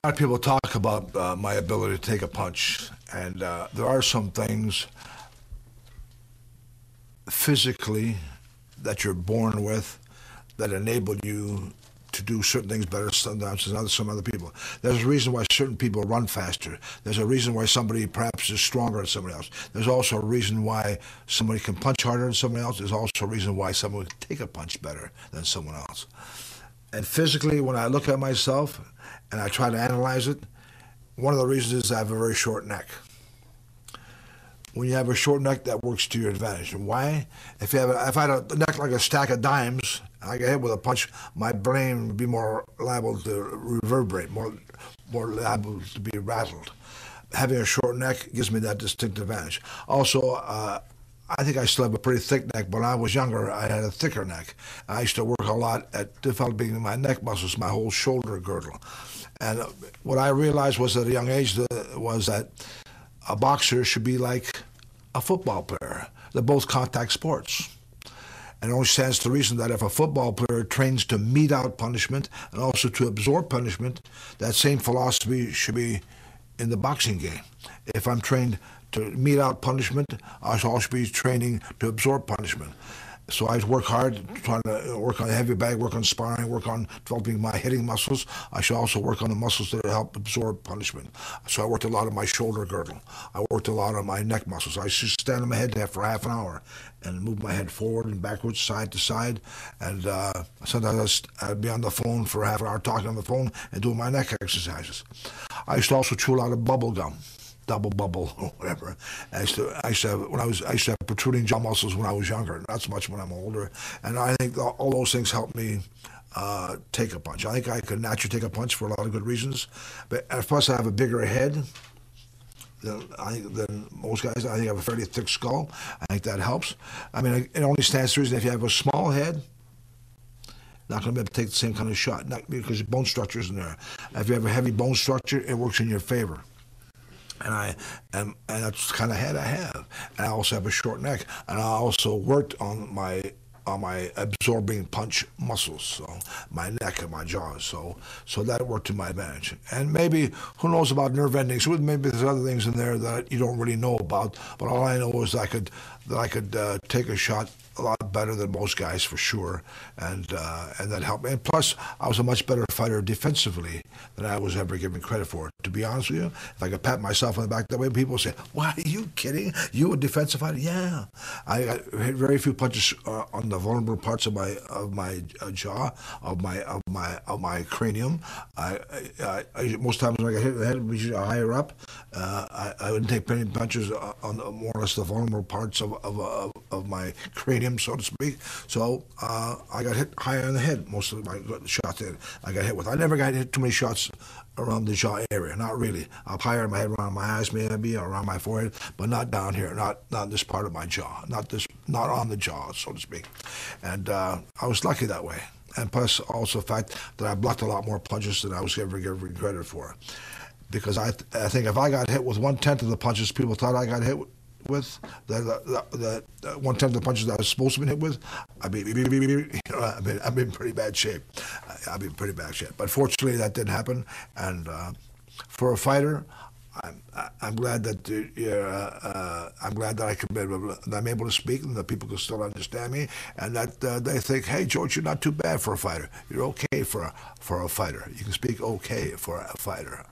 A lot of people talk about my ability to take a punch, and there are some things physically that you're born with that enable you to do certain things better sometimes than some other people. There's a reason why certain people run faster. There's a reason why somebody perhaps is stronger than somebody else. There's also a reason why somebody can punch harder than somebody else. There's also a reason why someone can take a punch better than someone else. And physically, when I look at myself and I try to analyze it, one of the reasons is I have a very short neck. When you have a short neck, that works to your advantage. And why? If I had a neck like a stack of dimes, and I get hit with a punch, my brain would be more liable to reverberate, more liable to be rattled. Having a short neck gives me that distinct advantage. Also, I think I still have a pretty thick neck, but when I was younger, I had a thicker neck. I used to work a lot at developing my neck muscles, my whole shoulder girdle. And what I realized was at a young age was that a boxer should be like a football player. They're both contact sports. And it only stands to reason that if a football player trains to mete out punishment and also to absorb punishment, that same philosophy should be in the boxing game. If I'm trained to mete out punishment, I should also be training to absorb punishment. So I work hard, trying to work on the heavy bag, work on sparring, work on developing my hitting muscles. I should also work on the muscles that help absorb punishment. So I worked a lot on my shoulder girdle. I worked a lot on my neck muscles. I should stand on my head for half an hour and move my head forward and backwards, side to side. And sometimes I'd be on the phone for half an hour talking on the phone and doing my neck exercises. I used to also chew a lot of bubble gum. Double bubble or whatever. I used to have protruding jaw muscles when I was younger, not so much when I'm older. And I think all those things helped me take a punch. I think I could naturally take a punch for a lot of good reasons. But plus, I have a bigger head than most guys. I think I have a fairly thick skull. I think that helps. I mean, it only stands to reason if you have a small head, not going to be able to take the same kind of shot, not because your bone structure isn't there. If you have a heavy bone structure, it works in your favor. And that's the kind of head I have. And I also have a short neck. And I also worked on my absorbing punch muscles, so my neck and my jaws. So that worked to my advantage. And maybe, who knows about nerve endings? Maybe there's other things in there that you don't really know about. But all I know is that I could take a shot a lot better than most guys for sure, and that helped me. And plus, I was a much better fighter defensively than I was ever given credit for. To be honest with you, if I could pat myself on the back that way, people say, "Why, are you kidding? You a defensive fighter?" Yeah, I hit very few punches on the vulnerable parts of my jaw, of my cranium. I most times when I got hit in the head, which is higher up, I wouldn't take many punches on more or less the vulnerable parts of my cranium, so to speak. So I got hit higher in the head most of my shots that I got hit with. I never got hit too many shots around the jaw area, not really. Up higher in my head, around my eyes maybe, or around my forehead, but not down here, not this part of my jaw, not on the jaw, so to speak. And I was lucky that way. And plus also the fact that I blocked a lot more punches than I was ever given credit for. Because I think if I got hit with 1/10 of the punches people thought I got hit with, the 1/10 of the punches that I was supposed to be hit with, I'd be in pretty bad shape. I'd be in pretty bad shape. But fortunately, that didn't happen. And for a fighter, I'm glad that I'm able to speak and that people can still understand me, and that they think, "Hey, George, you're not too bad for a fighter. You're okay for a fighter. You can speak okay for a fighter."